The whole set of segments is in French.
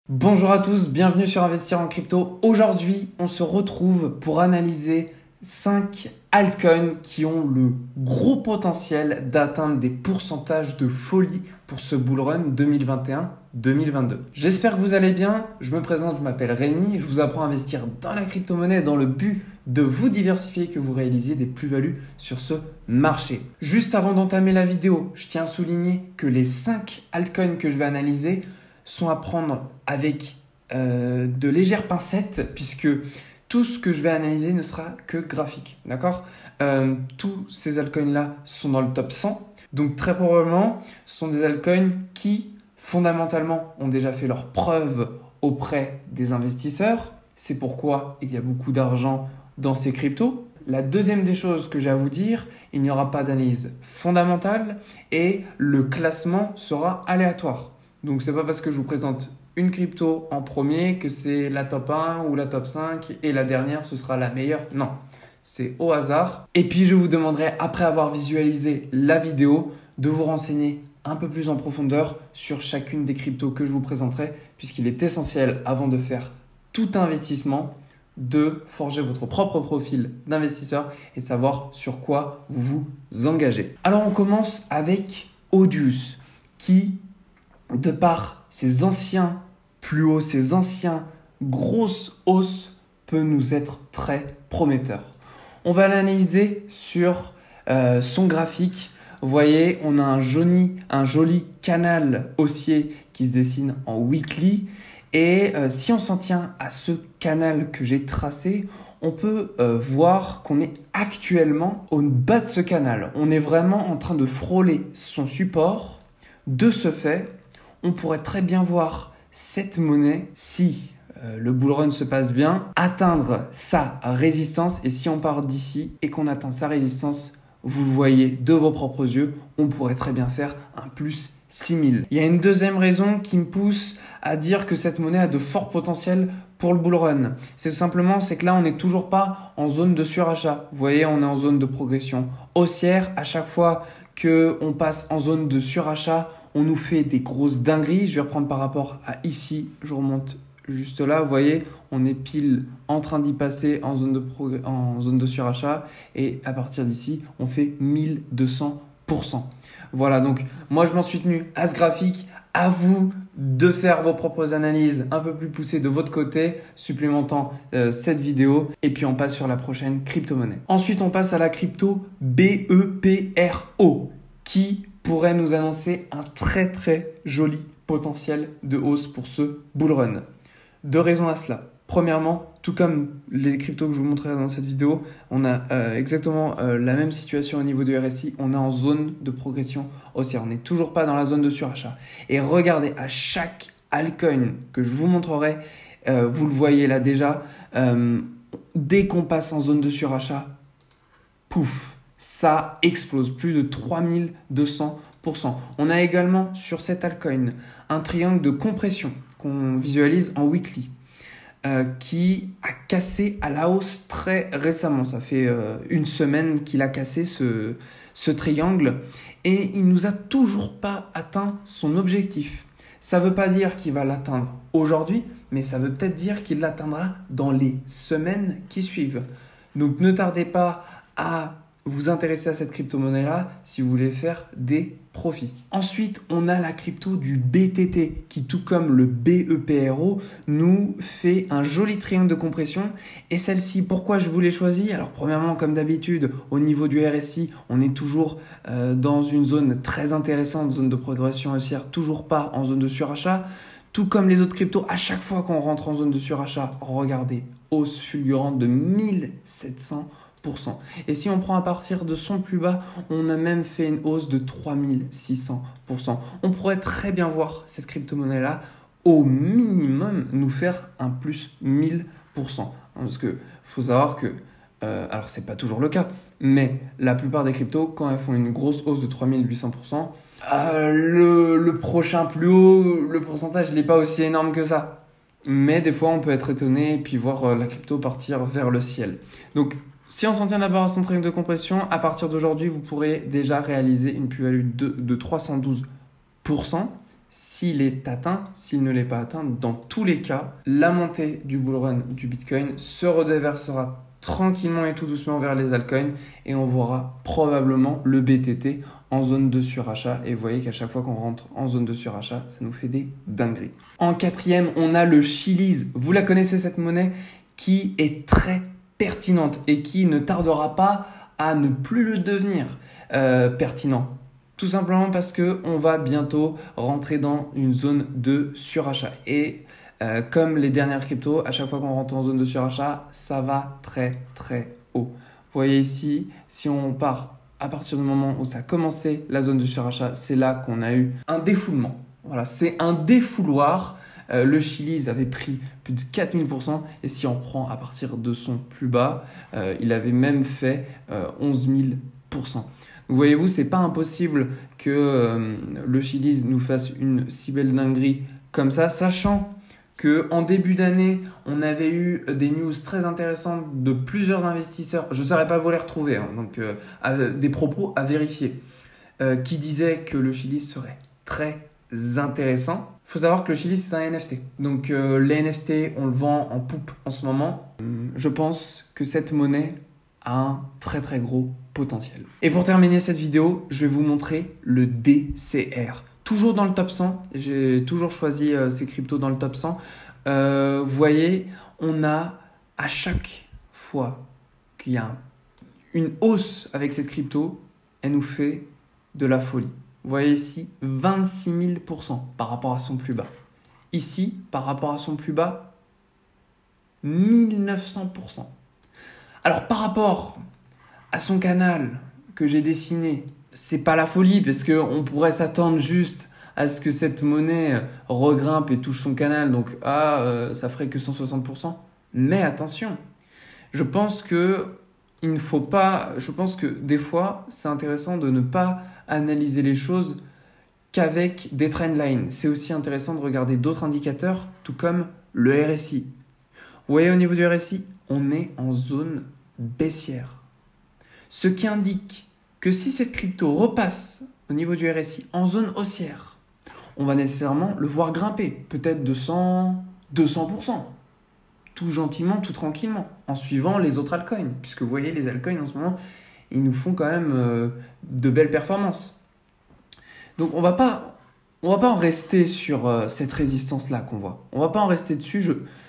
Bonjour à tous, bienvenue sur Investir en crypto. Aujourd'hui, on se retrouve pour analyser 5 altcoins qui ont le gros potentiel d'atteindre des pourcentages de folie pour ce bull run 2021-2022. J'espère que vous allez bien. Je me présente, je m'appelle Rémi. Je vous apprends à investir dans la crypto-monnaie dans le but de vous diversifier et que vous réalisiez des plus-values sur ce marché. Juste avant d'entamer la vidéo, je tiens à souligner que les 5 altcoins que je vais analyser sont à prendre avec de légères pincettes puisque tout ce que je vais analyser ne sera que graphique. D'accord ? Tous ces altcoins-là sont dans le top 100. Donc très probablement, ce sont des altcoins qui fondamentalement ont déjà fait leurs preuves auprès des investisseurs. C'est pourquoi il y a beaucoup d'argent dans ces cryptos. La deuxième des choses que j'ai à vous dire, il n'y aura pas d'analyse fondamentale et le classement sera aléatoire. Donc, ce n'est pas parce que je vous présente une crypto en premier que c'est la top 1 ou la top 5 et la dernière, ce sera la meilleure. Non, c'est au hasard. Et puis, je vous demanderai, après avoir visualisé la vidéo, de vous renseigner un peu plus en profondeur sur chacune des cryptos que je vous présenterai, puisqu'il est essentiel, avant de faire tout investissement, de forger votre propre profil d'investisseur et de savoir sur quoi vous vous engagez. Alors, on commence avec Audius, qui de par ces anciens plus hauts, ces anciens grosses hausses, peut nous être très prometteur. On va l'analyser sur son graphique. Vous voyez, on a un joli canal haussier qui se dessine en weekly. Et si on s'en tient à ce canal que j'ai tracé, on peut voir qu'on est actuellement au bas de ce canal. On est vraiment en train de frôler son support. De ce fait, on pourrait très bien voir cette monnaie, si le bull run se passe bien, atteindre sa résistance. Et si on part d'ici et qu'on atteint sa résistance, vous le voyez de vos propres yeux, on pourrait très bien faire un plus 6000. Il y a une deuxième raison qui me pousse à dire que cette monnaie a de forts potentiels pour le bull run. C'est tout simplement, c'est que là, on n'est toujours pas en zone de surachat. Vous voyez, on est en zone de progression haussière. À chaque fois qu'on passe en zone de surachat, on nous fait des grosses dingueries. Je vais reprendre par rapport à ici. Je remonte juste là. Vous voyez, on est pile en train d'y passer en zone de surachat. Et à partir d'ici, on fait 1200%. Voilà, donc moi, je m'en suis tenu à ce graphique. À vous de faire vos propres analyses un peu plus poussées de votre côté, supplémentant cette vidéo. Et puis, on passe sur la prochaine crypto-monnaie. Ensuite, on passe à la crypto BEPRO qui pourrait nous annoncer un très joli potentiel de hausse pour ce bull run. Deux raisons à cela. Premièrement, tout comme les cryptos que je vous montrerai dans cette vidéo, on a exactement la même situation au niveau du RSI. On est en zone de progression haussière. On n'est toujours pas dans la zone de surachat. Et regardez, à chaque altcoin que je vous montrerai, vous le voyez là déjà, dès qu'on passe en zone de surachat, pouf, ça explose, plus de 3200%. On a également sur cet altcoin un triangle de compression qu'on visualise en weekly. Qui a cassé à la hausse très récemment. Ça fait une semaine qu'il a cassé ce triangle et il nous a toujours pas atteint son objectif. Ça ne veut pas dire qu'il va l'atteindre aujourd'hui, mais ça veut peut-être dire qu'il l'atteindra dans les semaines qui suivent. Donc ne tardez pas à vous intéresser à cette crypto-monnaie-là si vous voulez faire des profits. Ensuite, on a la crypto du BTT qui, tout comme le BEPRO, nous fait un joli triangle de compression. Et celle-ci, pourquoi je vous l'ai choisie ? Alors premièrement, comme d'habitude, au niveau du RSI, on est toujours dans une zone très intéressante, zone de progression haussière, toujours pas en zone de surachat. Tout comme les autres cryptos, à chaque fois qu'on rentre en zone de surachat, regardez, hausse fulgurante de 1700%. Et si on prend à partir de son plus bas, on a même fait une hausse de 3600%. On pourrait très bien voir cette crypto-monnaie-là au minimum nous faire un plus 1000%. Parce qu'il faut savoir que, alors c'est pas toujours le cas, mais la plupart des cryptos, quand elles font une grosse hausse de 3800%, le prochain plus haut, le pourcentage n'est pas aussi énorme que ça. Mais des fois, on peut être étonné et puis voir la crypto partir vers le ciel. Donc, si on s'en tient d'abord à son triangle de compression, à partir d'aujourd'hui, vous pourrez déjà réaliser une plus-value de 312%. s'il est atteint, s'il ne l'est pas atteint, dans tous les cas, la montée du bull run du Bitcoin se redéversera tranquillement et tout doucement vers les altcoins et on verra probablement le BTT en zone de surachat. Et vous voyez qu'à chaque fois qu'on rentre en zone de surachat, ça nous fait des dingueries. En quatrième, on a le Chiliz. Vous la connaissez cette monnaie qui est très pertinente et qui ne tardera pas à ne plus le devenir pertinent. Tout simplement parce qu'on va bientôt rentrer dans une zone de surachat. Et comme les dernières cryptos, à chaque fois qu'on rentre en zone de surachat, ça va très très haut. Vous voyez ici, si on part à partir du moment où ça a commencé la zone de surachat, c'est là qu'on a eu un défoulement. Voilà, c'est un défouloir. Le Chiliz avait pris plus de 4000% et si on prend à partir de son plus bas, il avait même fait 11 000%. Donc voyez-vous, c'est pas impossible que le Chiliz nous fasse une si belle dinguerie comme ça, sachant qu'en début d'année, on avait eu des news très intéressantes de plusieurs investisseurs, je ne saurais pas vous les retrouver, hein, donc des propos à vérifier, qui disaient que le Chiliz serait très intéressant. Il faut savoir que le Chiliz, c'est un NFT. Donc les NFT, on le vend en poupe en ce moment. Je pense que cette monnaie a un très très gros potentiel. Et pour terminer cette vidéo, je vais vous montrer le DCR. Toujours dans le top 100, j'ai toujours choisi ces cryptos dans le top 100. Vous voyez, on a à chaque fois qu'il y a une hausse avec cette crypto, elle nous fait de la folie. Vous voyez ici, 26 000% par rapport à son plus bas. Ici, par rapport à son plus bas, 1900%. Alors par rapport à son canal que j'ai dessiné, c'est pas la folie parce qu'on pourrait s'attendre juste à ce que cette monnaie regrimpe et touche son canal. Donc ça ferait que 160%. Mais attention, je pense que des fois, c'est intéressant de ne pas analyser les choses qu'avec des trendlines. C'est aussi intéressant de regarder d'autres indicateurs, tout comme le RSI. Vous voyez, au niveau du RSI, on est en zone baissière. Ce qui indique que si cette crypto repasse au niveau du RSI en zone haussière, on va nécessairement le voir grimper, peut-être de 100, 200%. Tout gentiment, tout tranquillement, en suivant les autres altcoins. Puisque vous voyez, les altcoins en ce moment, ils nous font quand même de belles performances. Donc on va pas en rester sur cette résistance-là qu'on voit. On va pas en rester dessus.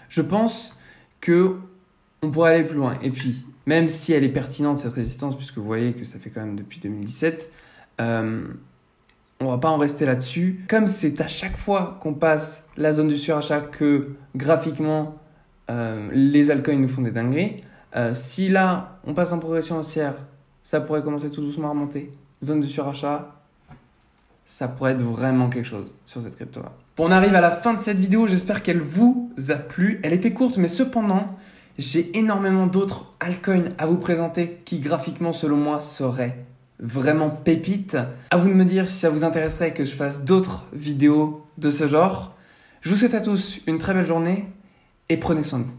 Je pense qu'on pourrait aller plus loin. Et puis, même si elle est pertinente, cette résistance, puisque vous voyez que ça fait quand même depuis 2017, on va pas en rester là-dessus. Comme c'est à chaque fois qu'on passe la zone du surachat que graphiquement, les altcoins nous font des dingueries. Si là, on passe en progression haussière, ça pourrait commencer tout doucement à remonter. Zone de surachat, ça pourrait être vraiment quelque chose sur cette crypto-là. Bon, on arrive à la fin de cette vidéo. J'espère qu'elle vous a plu. Elle était courte, mais cependant, j'ai énormément d'autres altcoins à vous présenter qui, graphiquement, selon moi, seraient vraiment pépites. À vous de me dire si ça vous intéresserait que je fasse d'autres vidéos de ce genre. Je vous souhaite à tous une très belle journée et prenez soin de vous.